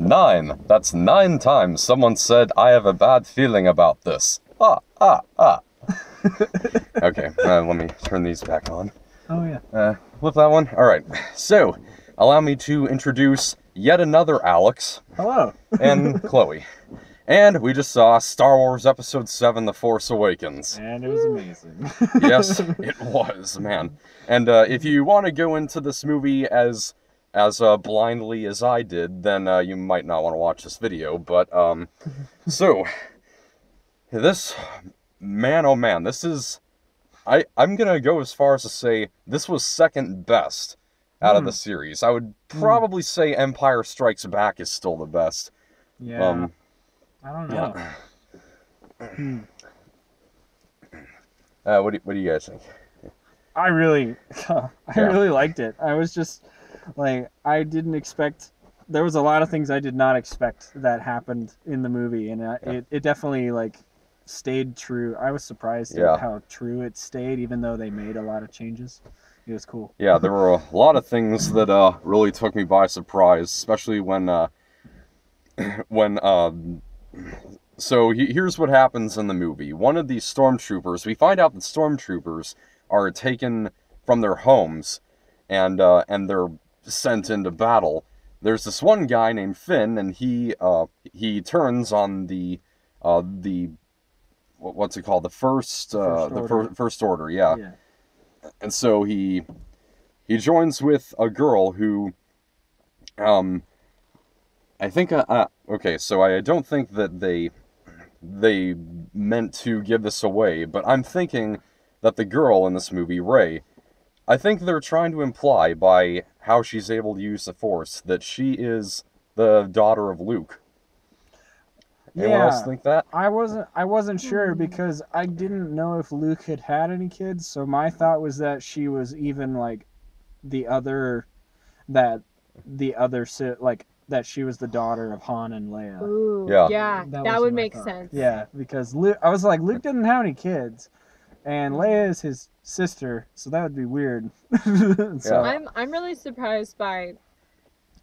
9. That's 9 times someone said, I have a bad feeling about this. Okay, let me turn these back on. Oh, yeah. Flip that one. Alright, so, allow me to introduce yet another Alex. Hello. And Chloe. And we just saw Star Wars Episode VII, The Force Awakens. And it was amazing. Yes, it was, man. And if you want to go into this movie as blindly as I did, then you might not want to watch this video. But, so, this, man oh man, this is, I'm gonna go as far as to say this was second best out of the series. I would probably say Empire Strikes Back is still the best. Yeah. I don't know. Yeah. What do you guys think? I really liked it. I was just like, I didn't expect. There was a lot of things I did not expect that happened in the movie, and it definitely like stayed true. I was surprised at how true it stayed, even though they made a lot of changes. It was cool. Yeah, there were a lot of things that really took me by surprise, especially when so here's what happens in the movie. One of these stormtroopers, we find out that stormtroopers are taken from their homes and they're sent into battle. There's this one guy named Finn, and he turns on the what's it called? The first order, yeah. And so he joins with a girl who I think okay, so I don't think that they meant to give this away, but I'm thinking that the girl in this movie, Rey, I think they're trying to imply by how she's able to use the Force that she is the daughter of Luke. Anyone else think that? I wasn't sure because I didn't know if Luke had any kids, so my thought was that she was even like that she was the daughter of Han and Leia. Ooh, yeah, that would make sense. Yeah, because I was like, Luke didn't have any kids, and Leia is his sister, so that would be weird. So I'm really surprised by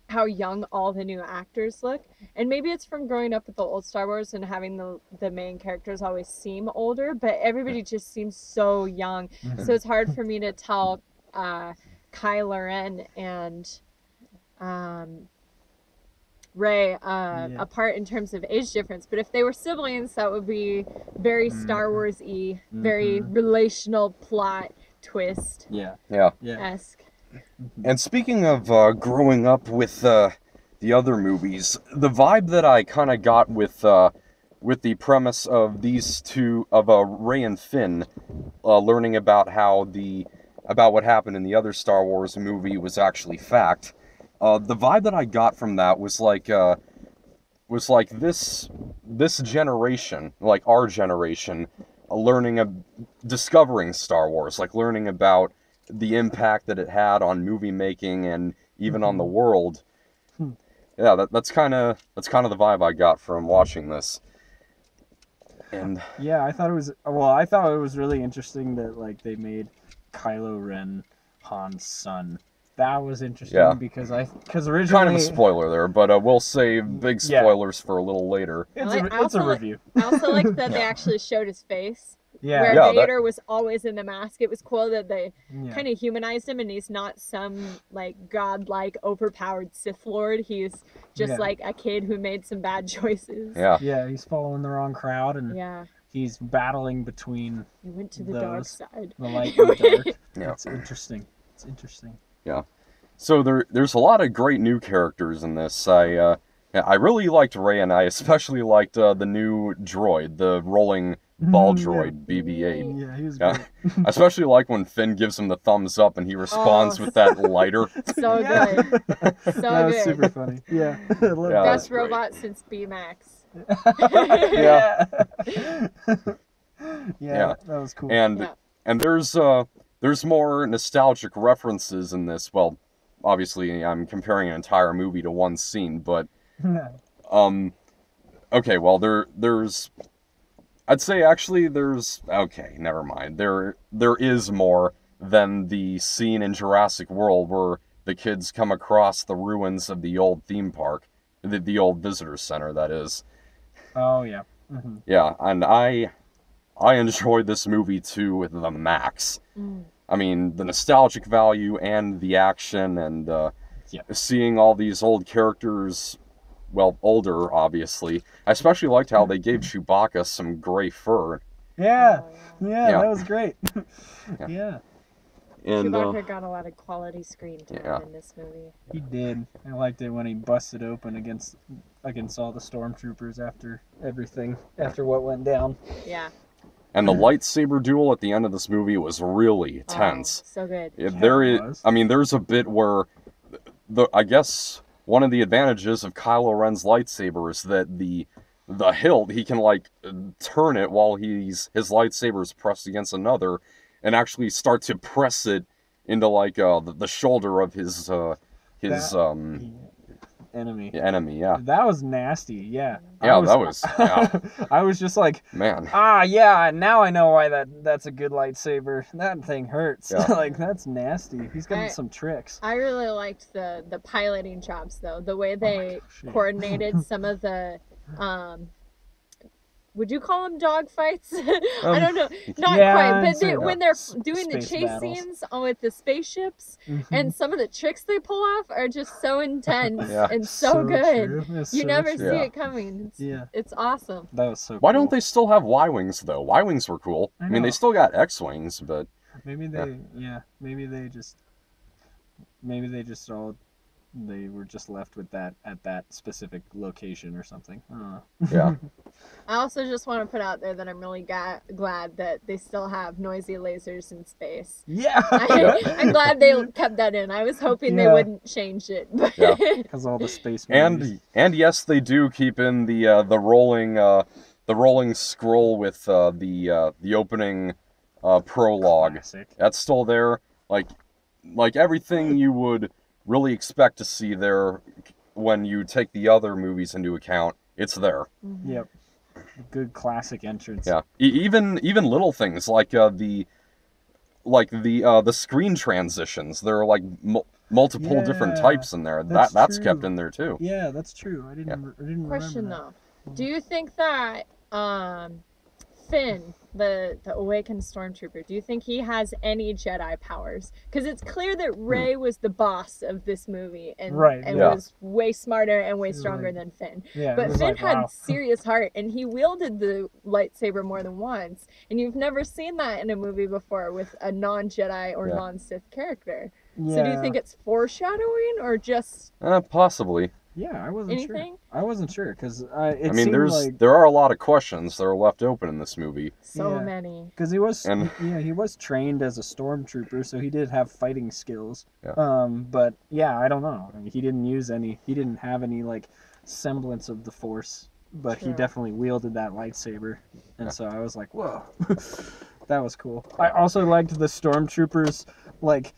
how young all the new actors look, and maybe it's from growing up with the old Star Wars and having the main characters always seem older, but everybody just seems so young. So it's hard for me to tell Kylo Ren and Rey apart in terms of age difference. But if they were siblings, that would be very Star Wars-y, very relational plot twist. Esque. And speaking of growing up with the other movies, the vibe that I kind of got with the premise of these two, of Rey and Finn, learning about about what happened in the other Star Wars movie was actually fact. The vibe that I got from that was like this generation, like our generation, discovering Star Wars, like learning about the impact that it had on movie making and even on the world. Yeah, that's kind of the vibe I got from watching this. And yeah, I thought it was really interesting that like they made Kylo Ren Han's son. That was interesting because originally kind of a spoiler there, but we'll save big spoilers for a little later. It's a review. I also like that they actually showed his face. Yeah. Where Vader was always in the mask. It was cool that they kind of humanized him, and he's not some like godlike overpowered Sith Lord. He's just like a kid who made some bad choices. Yeah, he's following the wrong crowd, and he's battling between. He went to the dark side. The light and the dark. It's interesting. It's interesting. Yeah. So there's a lot of great new characters in this. I really liked Rey, and I especially liked the new droid, the rolling ball droid, BB-8. Yeah, he was great. I especially like when Finn gives him the thumbs up and he responds with that lighter. So good. So that was good. super funny. Yeah. Best robot since B-Max. Yeah, that was cool. And there's more nostalgic references in this. Well, obviously I'm comparing an entire movie to one scene, but okay, well there's I'd say actually okay, never mind. There is more than the scene in Jurassic World where the kids come across the ruins of the old theme park. the old visitor center, that is. Oh yeah. Yeah, and I enjoyed this movie to the max. I mean, the nostalgic value and the action and seeing all these old characters, well, older, obviously. I especially liked how they gave Chewbacca some gray fur. Yeah, Oh, yeah, that was great. Yeah. And, Chewbacca got a lot of quality screen time in this movie. He did. I liked it when he busted open against all the stormtroopers after what went down. Yeah. And the lightsaber duel at the end of this movie was really tense. So good. There's a bit where I guess one of the advantages of Kylo Ren's lightsaber is that the hilt, he can like turn it while his lightsaber is pressed against another, and actually start to press it into like the shoulder of his enemy. Yeah. That was nasty. Yeah. Yeah, that was. Yeah. I was just like, man. Yeah. Now I know why that's a good lightsaber. That thing hurts. Yeah. Like that's nasty. He's got some tricks. I really liked the piloting chops though. The way they coordinated some of the. Would you call them dog fights? I don't know. Not quite. But when they're doing the chase scenes with the spaceships, and some of the tricks they pull off are just so intense and so good. You never see it coming. It's awesome. That was so cool. Why don't they still have Y-Wings, though? Y-Wings were cool. I mean, they still got X-Wings, but... Maybe they just all... They were just left with that at that specific location or something. I don't know. Yeah. I also just want to put out there that I'm really glad that they still have noisy lasers in space. Yeah. I'm glad they kept that in. I was hoping they wouldn't change it. Because all the space movies. And yes, they do keep in the rolling scroll with the opening prologue. Classic. That's still there. Like everything you would really expect to see there when you take the other movies into account. It's there. Yep. Good classic entrance. Yeah. Even little things like the screen transitions. There are like multiple different types in there. That's kept in there too. Yeah, that's true. I didn't remember. Question though, do you think that Finn, the Awakens stormtrooper, do you think he has any Jedi powers? Because it's clear that Rey was the boss of this movie and was way smarter and way stronger than Finn. Yeah, but Finn had serious heart and he wielded the lightsaber more than once. And you've never seen that in a movie before with a non-Jedi or non-Sith character. Yeah. So do you think it's foreshadowing or just... Possibly. Yeah, I wasn't Anything? sure. I wasn't sure because there are a lot of questions that are left open in this movie. So many. Because he was trained as a stormtrooper, so he did have fighting skills. Yeah. But yeah, I don't know. I mean, he didn't have any like semblance of the Force, but he definitely wielded that lightsaber, and so I was like, whoa, that was cool. I also liked the stormtroopers like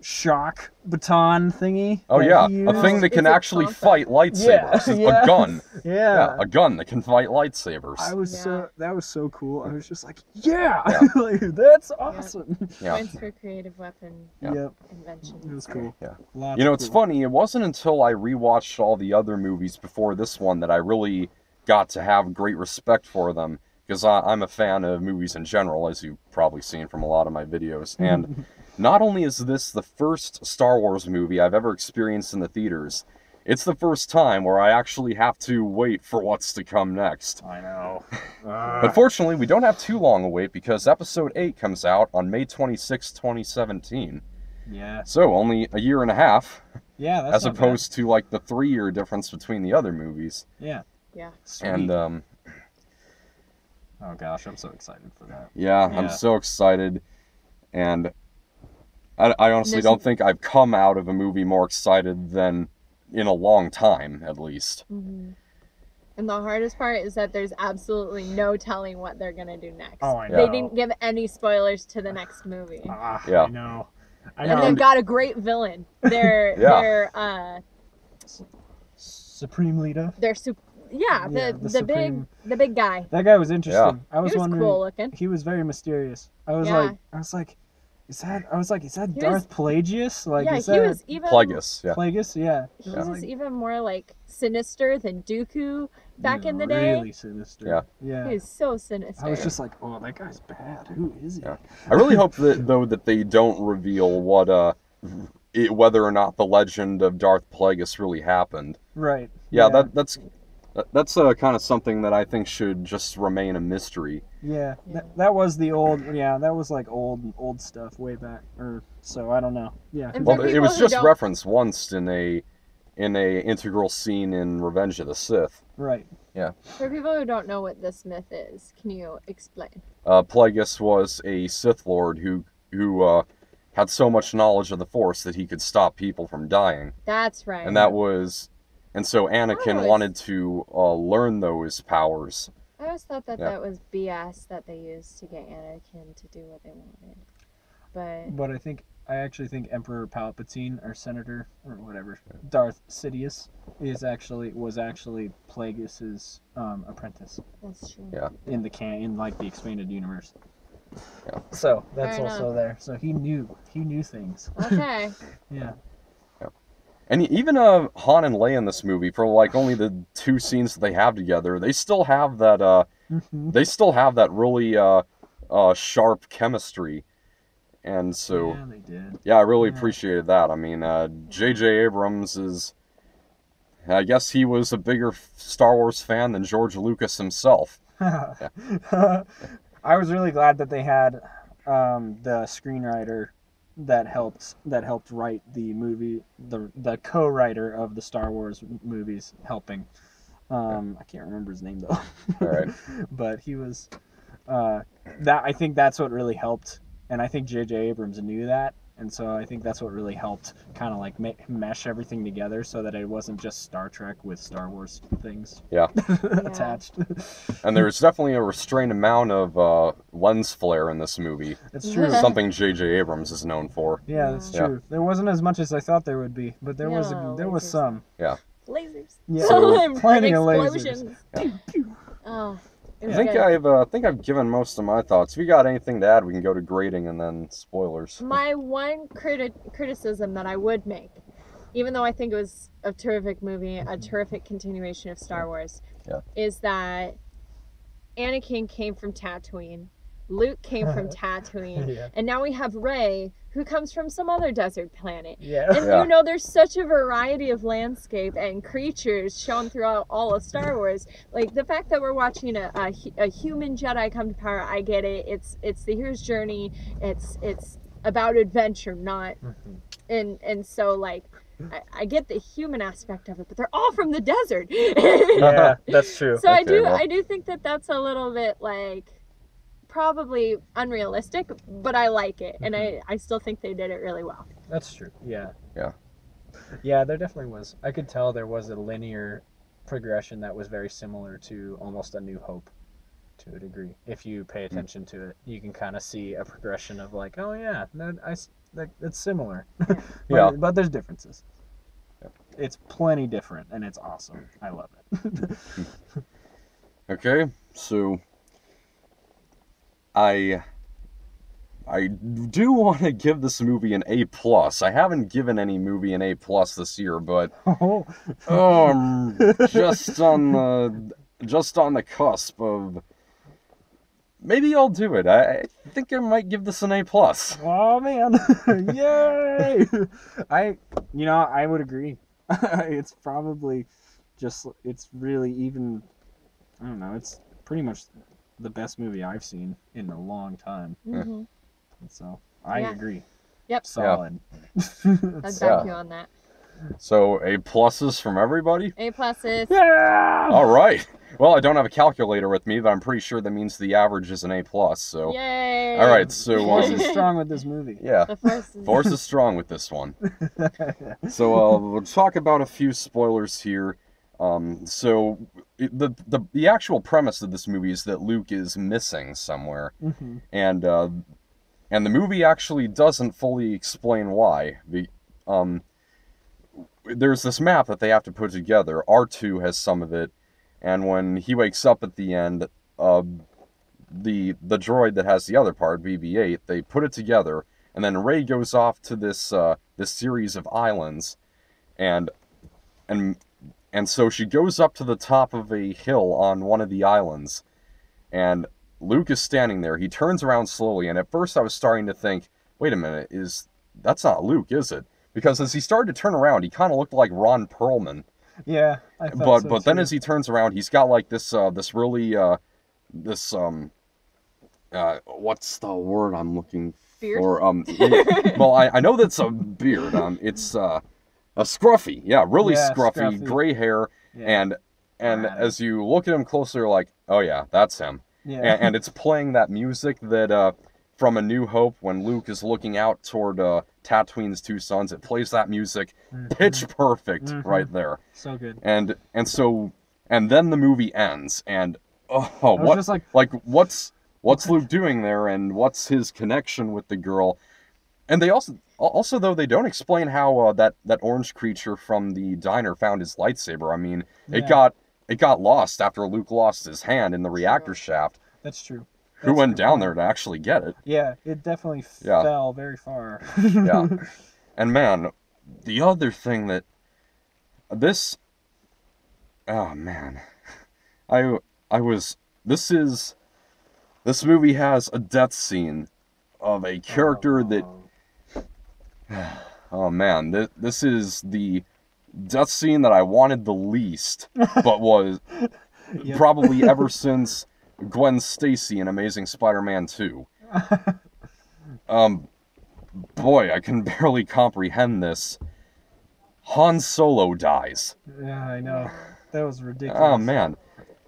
shock baton thingy. Oh yeah, a thing that can actually fight lightsabers. A gun. Yeah, a gun that can fight lightsabers. That was so cool. I was just like, like, that's awesome. Points for creative weapon invention. It was cool. Yeah. It's funny. It wasn't until I rewatched all the other movies before this one that I really got to have great respect for them, because I'm a fan of movies in general, as you've probably seen from a lot of my videos, and not only is this the first Star Wars movie I've ever experienced in the theaters, it's the first time where I actually have to wait for what's to come next. I know. But fortunately, we don't have too long a wait, because Episode 8 comes out on May 26, 2017. Yeah. So, only a year and a half. Yeah, that's as opposed to, like, the 3-year difference between the other movies. Yeah. Yeah. Sweet. And, oh gosh, I'm so excited for that. Yeah, I'm so excited. And I honestly don't think I've come out of a movie more excited than in a long time, at least. Mm-hmm. And the hardest part is that there's absolutely no telling what they're going to do next. Oh, I know. They didn't give any spoilers to the next movie. I know. And they've got a great villain. They're Supreme Leader. The big guy. That guy was interesting. I was wondering. He was cool looking. He was very mysterious. I was like, I was like, is that He Darth Plagueis? Like, yeah, is he that was even Plagueis, yeah. Plagueis? Yeah. he I was was like, even more like sinister than Dooku back in the day. Really sinister. Yeah. Yeah. He was so sinister. I was just like, oh, that guy's bad. Who is he? Yeah. I really hope that they don't reveal what whether or not the legend of Darth Plagueis really happened. Right. Yeah, that's kind of something that I think should just remain a mystery. Yeah. That was the old. Yeah, that was like old stuff way back. Or so I don't know. Yeah. And Well, for it people was who just don't- referenced once in a integral scene in Revenge of the Sith. Right. For people who don't know what this myth is, can you explain? Plagueis was a Sith Lord who had so much knowledge of the Force that he could stop people from dying, That's right. and so Anakin always- wanted to learn those powers. I always thought that Yeah. that was BS that they used to get Anakin to do what they wanted. But But I actually think Emperor Palpatine or Senator or whatever, Darth Sidious was actually Plagueis's apprentice that's true. Yeah. in like the expanded universe. Yeah. So that's Fair also there. So he knew things. Okay. Yeah. And even Han and Leia in this movie, for like only the 2 scenes that they have together, they still have that really sharp chemistry. And so Yeah, they did. yeah, I really Yeah. appreciated that. I mean, J.J. Abrams is, I guess he was a bigger Star Wars fan than George Lucas himself. I was really glad that they had the screenwriter that helped write the movie, the co-writer of the Star Wars movies helping. I can't remember his name though. All right. But he was I think that's what really helped, and I think J.J. Abrams knew that, and so I think that's what really helped kind of like mesh everything together so that it wasn't just Star Trek with Star Wars things Yeah. attached. And there's definitely a restrained amount of lens flare in this movie. It's true. Something J.J. Abrams is known for. Yeah, that's Yeah. true. There wasn't as much as I thought there would be, but there was lasers. some. Lasers. Yeah, So- plenty of Explosions. Yeah. Oh, it I was think good. I think I've given most of my thoughts. If you got anything to add, we can go to grading and then spoilers. My one criticism that I would make, even though I think it was a terrific movie, a terrific continuation of Star Wars, Yeah. is that Anakin came from Tatooine, Luke came from Tatooine, Yeah. and now we have Rey, who comes from some other desert planet. Yeah. And Yeah. you know, there's such a variety of landscape and creatures shown throughout all of Star Wars. Like the fact that we're watching a human Jedi come to power, I get it. It's the hero's journey. It's about adventure, not and so like I get the human aspect of it, but they're all from the desert. Yeah, that's true. So Okay, well. I do think that that's a little bit like probably unrealistic, but I like it, and I still think they did it really well. That's true. Yeah. Yeah. Yeah, there definitely was. I could tell there was a linear progression that was very similar to almost A New Hope to a degree. If you pay attention to it, you can kind of see a progression of like, oh yeah, it's similar. Yeah. But there's differences. Yeah. It's plenty different, and it's awesome. I love it. Okay, so I do want to give this movie an A+. I haven't given any movie an A+ this year, but Oh. I'm just on the cusp of maybe I'll do it. I think I might give this an A+. Oh man. Yay! I would agree. It's probably it's really even, I don't know, it's pretty much the best movie I've seen in a long time. Mm-hmm. So I Yeah. agree. Yep. Solid. I'd back Yeah. you on that. So A+ from everybody? A pluses. Yeah! All right. Well, I don't have a calculator with me, but I'm pretty sure that means the average is an A+. So Yay! all right. So Force is strong with this movie. yeah. The Force is... Force is strong with this one. So we'll talk about a few spoilers here. The actual premise of this movie is that Luke is missing somewhere, Mm-hmm. and the movie actually doesn't fully explain why. There's this map that they have to put together. R2 has some of it, and when he wakes up at the end, the droid that has the other part, BB-8, they put it together, and then Rey goes off to this this series of islands, and so she goes up to the top of a hill on one of the islands, and Luke is standing there. He turns around slowly, and at first I was starting to think, wait a minute, that's not Luke, is it? Because as he started to turn around, he kind of looked like Ron Perlman. Yeah, I thought but then as he turns around, he's got like this really what's the word I'm looking Beard? for? Well, I know that's a beard. It's a scruffy. Yeah, really scruffy, gray hair, and as you look at him closer, you're like, oh yeah, that's him. Yeah. And it's playing that music that from A New Hope, when Luke is looking out toward Tatooine's two sons, it plays that music pitch perfect right there. So good. And then the movie ends, and what just what's Luke doing there, and what's his connection with the girl? And they also though they don't explain how that orange creature from the diner found his lightsaber. I mean, it got lost after Luke lost his hand in the reactor shaft. That's true. Who went down there to actually get it? Yeah, it definitely fell very far. Yeah. And man, the other thing that this this movie has a death scene of a character that oh man, this is the death scene that I wanted the least, but was probably ever since Gwen Stacy in Amazing Spider-Man 2. Boy, I can barely comprehend this. Han Solo dies. Yeah, I know. That was ridiculous. Oh man.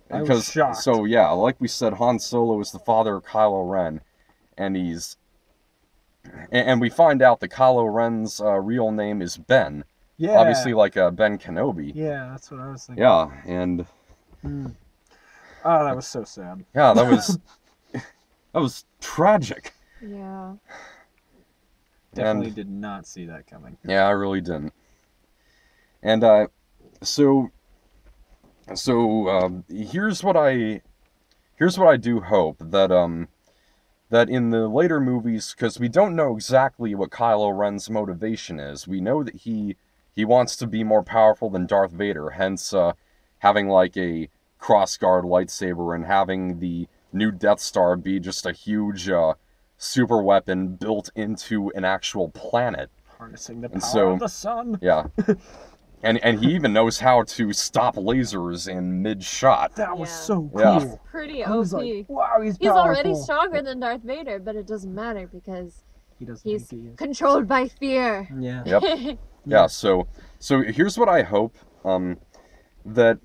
I was shocked. So yeah, like we said, Han Solo is the father of Kylo Ren, and we find out that Kylo Ren's real name is Ben. Yeah. Obviously, like Ben Kenobi. Yeah, that's what I was thinking. Yeah, and oh, that was so sad. yeah, that was tragic. Yeah. Definitely did not see that coming. Yeah, I really didn't. And so here's what I do hope, that that in the later movies, because we don't know exactly what Kylo Ren's motivation is. We know that he wants to be more powerful than Darth Vader, hence having like a crossguard lightsaber and having the new Death Star be just a huge super weapon built into an actual planet. Harnessing the power of the sun. Yeah. And he even knows how to stop lasers in mid-shot. That was so cool. Yeah. He's pretty OP. I was like, wow, he's powerful. already stronger than Darth Vader, but it doesn't matter because he's controlled by fear. Yeah. Yep. Yeah, so here's what I hope, that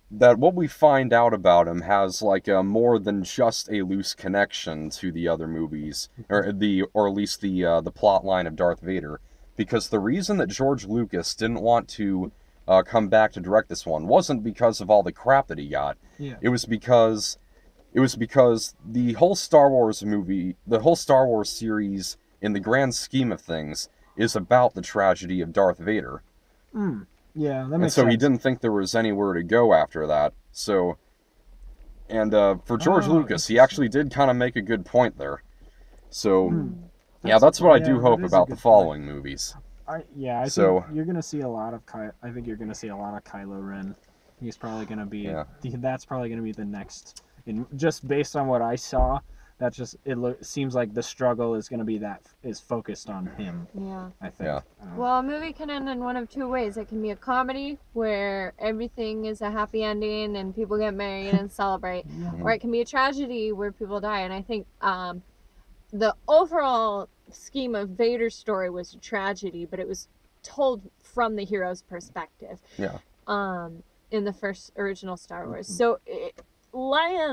what we find out about him has like more than just a loose connection to the other movies, or at least the plot line of Darth Vader, because the reason that George Lucas didn't want to come back to direct this one wasn't because of all the crap that he got. Yeah. It was because the whole Star Wars series, in the grand scheme of things, is about the tragedy of Darth Vader. Yeah, that makes sense. And so he didn't think there was anywhere to go after that. So, and for George Lucas, he actually did kind of make a good point there. So, that's what I do hope about the following movies. I think you're gonna see a lot of I think you're gonna see a lot of Kylo Ren. He's probably gonna be. Yeah. That's probably gonna be the next. And just based on what I saw, seems like the struggle is gonna be focused on him. Yeah. I think. Yeah. Well, a movie can end in one of two ways. It can be a comedy where everything is a happy ending and people get married and celebrate, or it can be a tragedy where people die. And I think the overall scheme of Vader's story was a tragedy, but it was told from the hero's perspective. Yeah. In the first original Star Wars. So Leia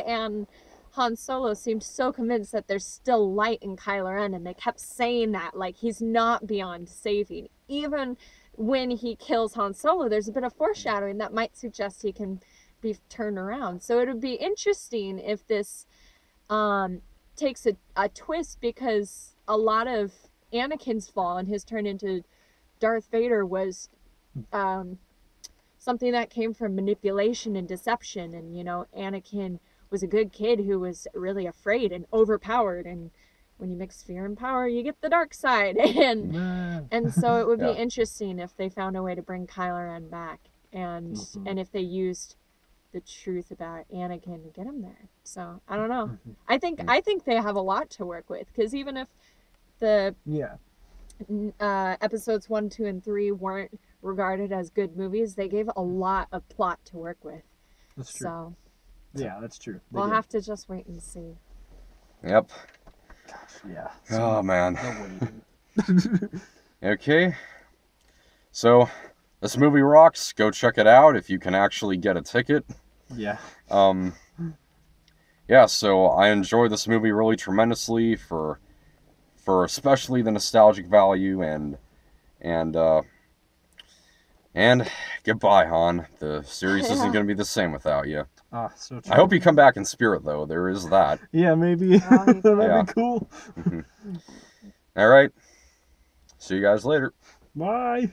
and Han Solo seemed so convinced that there's still light in Kylo Ren, and they kept saying that, like, he's not beyond saving. Even when he kills Han Solo, there's a bit of foreshadowing that might suggest he can be turned around. So it would be interesting if this takes a twist, because a lot of Anakin's fall and his turn into Darth Vader was something that came from manipulation and deception. And, Anakin was a good kid who was really afraid and overpowered and when you mix fear and power, you get the dark side. And so it would be interesting if they found a way to bring Kylo Ren back, and if they used the truth about Anakin to get him there. So I don't know. I think they have a lot to work with, because even if the episodes 1, 2, and 3 weren't regarded as good movies, they gave a lot of plot to work with. That's true. So yeah, that's true. We'll have to just wait and see. Yep. Gosh, yeah. Oh man. No Okay. So this movie rocks. Go check it out if you can actually get a ticket. Yeah. Yeah, so I enjoy this movie really tremendously for especially the nostalgic value and goodbye, Han. The series isn't going to be the same without you. Ah, so true. I hope you come back in spirit, though. There is that. Yeah, maybe. That'd be cool. All right. See you guys later. Bye.